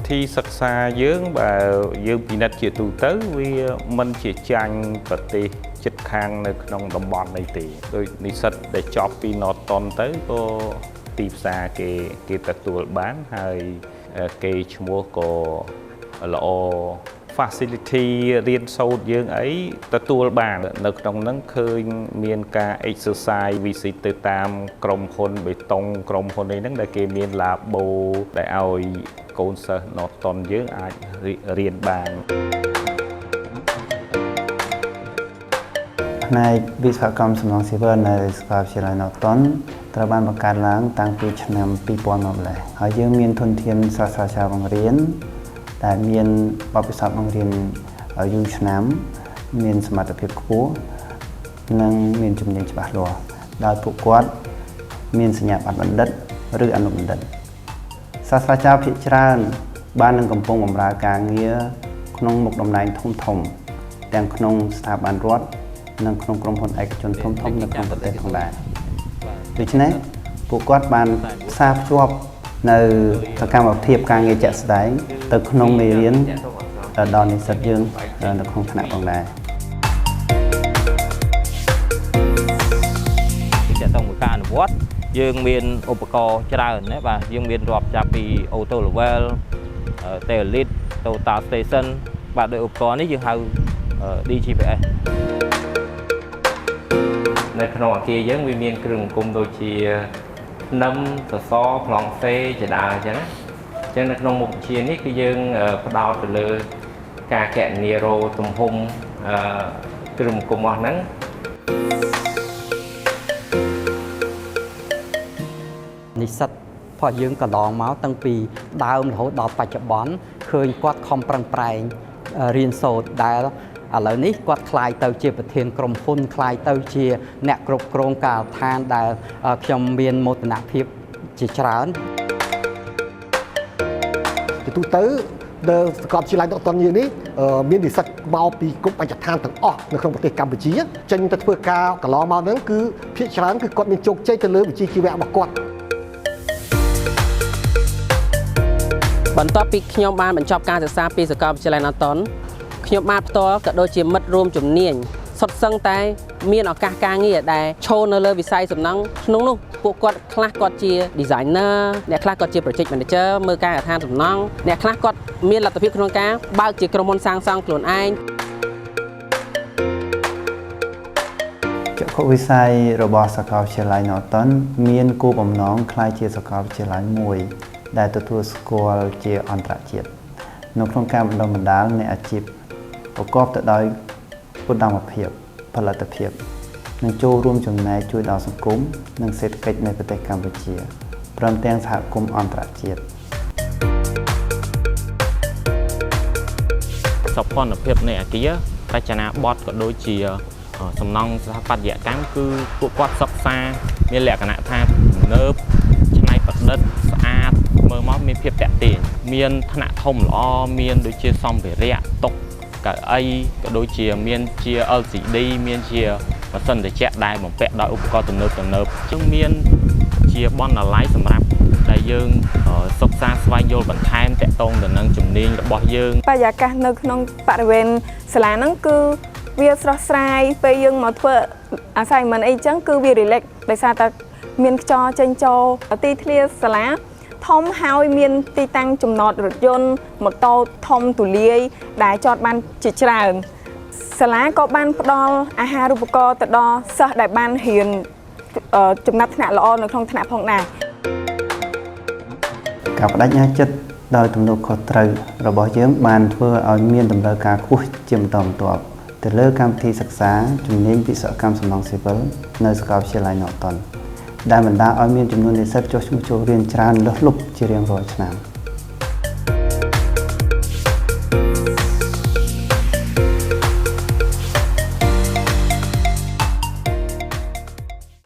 ធីសិក្សាយើងបើយើងពិនិត្យជាទូទៅវាមិនជាចាញ់ប្រទេសជិតខាងនៅក្នុងតំបន់នេះទេដោយនិស្សិតដែលចប់ពី Norton ទៅក៏ទីផ្សារគេទទួលបានហើយគេឈ្មោះក៏ល្អ facility រៀនសូត្រយើងអីទទួលបាននៅក្នុងហ្នឹងឃើញមានការ exercise visit ទៅតាមក្រុមហ៊ុនបេតុងក្រុមហ៊ុនអីហ្នឹងដែលគេមាន labo ដែលឲ្យកូនសិស្ស Norton យើងអាចរៀនបានផ្នែកវិស្វកម្មសំណង់ស៊ីវិលនៅសាកលវិទ្យាល័យ Norton ត្រូវបានបង្កើតឡើងតាំងពីឆ្នាំ2000មកម្ល៉េះហើយយើងមានធនធានសាស្ត្រាចារ្យបង្រៀនដែលមានបទពិសោធន៍បង្រៀនយូរឆ្នាំមានសមត្ថភាពខ្ពស់និងមានជំនាញច្បាស់លាស់ដោយពួកគាត់មានសញ្ញាបត្របណ្ឌិតឬអនុបណ្ឌិតសាស្ត្រាចារ្យភាគច្រើនបាននឹងកំពុងបម្រើការងារក្នុងមុខតំណែងធំៗទាំងក្នុងស្ថាប័នរដ្ឋនិងក្នុងក្រុមហ៊ុនឯកជនធំៗនៅក្នុងប្រទេសផងដែរដូច្នេះពួកគាត់បានផ្សារភ្ជាប់នៅសកម្មភាពការងារជាក់ស្ដែងទៅក្នុងមេរៀនដល់និស្សិតយើងនៅក្នុងថ្នាក់ផងដែរជាតង់មួយការអនុវត្តយើងមានឧបករណ៍ច្រើនណាបាទយើងមានរាប់ចាប់ពី auto level taillift total station បាទដោយឧបករណ៍នេះយើងហៅ DGPS នៅក្នុងអគារយើងវាមានគ្រឿងអង្គមដូចជានឹមសសរប្លង់សេជាដើមអញ្ចឹងណាអញ្ចឹងនៅក្នុងមុខវិជ្ជានេះគឺយើងផ្ដោតទៅលើការកណនារោទំហំគ្រឿងអង្គមអស់ហ្នឹងនិស្សិតរបស់យើងកន្លងមកតាំងពីដើមរហូតដល់បច្ចុប្បន្នឃើញគាត់ខំប្រឹងប្រែងរៀនសូត្រដែលឥឡូវនេះគាត់ក្លាយទៅជាប្រធានក្រុមហ៊ុនក្លាយទៅជាអ្នកគ្រប់គ្រងការដ្ឋានដែលខ្ញុំមានមោទនភាពជាច្រើនទូទៅដែលសាកលវិទ្យាល័យ Norton យើងនេះមាននិស្សិតមកពីគ្រប់បញ្ចដ្ឋានទាំងអស់នៅក្នុងប្រទេសកម្ពុជាចេញទៅធ្វើការកន្លងមកហ្នឹងគឺភាគច្រើនគឺគាត់មានជោគជ័យទៅលើវិជ្ជាជីវៈរបស់គាត់បន្ទាប់ពីខ្ញុំបានបញ្ចប់ការសិក្សាពីសាកលវិទ្យាល័យ Norton ខ្ញុំបានផ្ទាល់ក៏ដូចជាមិត្តរួមជំនាញសុទ្ធសឹងតែមានឱកាសការងារដែលឈរនៅលើវិស័យសំណង់ក្នុងនោះពួកគាត់ខ្លះគាត់ជា designer អ្នកខ្លះគាត់ជា project manager មើលការអាឋានសំណង់អ្នកខ្លះគាត់មានលទ្ធភាពក្នុងការបើកជាក្រុមហ៊ុនសាងសង់ខ្លួនឯងចក្ខុវិស័យរបស់សាកលវិទ្យាល័យ Norton មានគោលបំណងក្លាយជាសាកលវិទ្យាល័យមួយដែលទទួលស្គាល់ជាអន្តរជាតិនៅក្នុងការបណ្ដុះបណ្ដាលអ្នកអាជីពប្រកបទៅដោយឧត្តមភាពផលិតភាពនិងចូលរួមចំណែកជួយដល់សង្គមនិងសេដ្ឋកិច្ចនៃប្រទេសកម្ពុជាព្រមទាំងសហគមន៍អន្តរជាតិសោភ័ណភាពនៃអគាររចនាបថក៏ដូចជាសំណង់ស្ថាបត្យកម្មគឺពួកគាត់សិក្សាមានលក្ខណៈថាទំនើបច្នៃប្រឌិតស្អាតមើលមកមានភាពតាក់ទាញមានថ្នាក់ធំល្អមានដូចជាសម្ភារៈតុកៅអីក៏ដូចជាមានជា LCD មានជាម៉ាស៊ីនត្រជាក់ដែលបំពាក់ដោយឧបករណ៍ទំនើបជាងមានជាបណ្ណាល័យសម្រាប់ដែលយើងសិក្សាស្វែងយល់បន្ថែមតាក់ទងទៅនឹងជំនាញរបស់យើងបរិយាកាសនៅក្នុងបរិវេណសាលាហ្នឹងគឺវាស្រស់ស្រាយពេលយើងមកធ្វើ assignment អីចឹងគឺវា relax ដោយសារតែមានខ្យល់ចេញចូលទីធ្លាសាលាធំហើយមានទីតាំងចំណតរថយន្តម៉ូតូធំទូលាយដែលចតបានជាច្រើនសាលាក៏បានផ្ដល់អាហារូបករណ៍ទៅដល់សិស្សដែលបានរៀនចំណាត់ថ្នាក់ល្អនៅក្នុងថ្នាក់ផងដែរការបដិញ្ញាចិត្តដោយទំនួលខុសត្រូវរបស់យើងបានធ្វើឲ្យមានតម្រូវការខ្ពស់ជាបន្តបន្ទាប់ទៅលើកម្មវិធីសិក្សាជំនាញវិស្វកម្មសំណង់ស៊ីវិលនៅសាកលវិទ្យាល័យ Norton ដែលបណ្ដាលឲ្យមានចំនួននិស្សិតចុះឈ្មោះចូលរៀនច្រើនលើសលប់ជារៀងរាល់ឆ្នាំ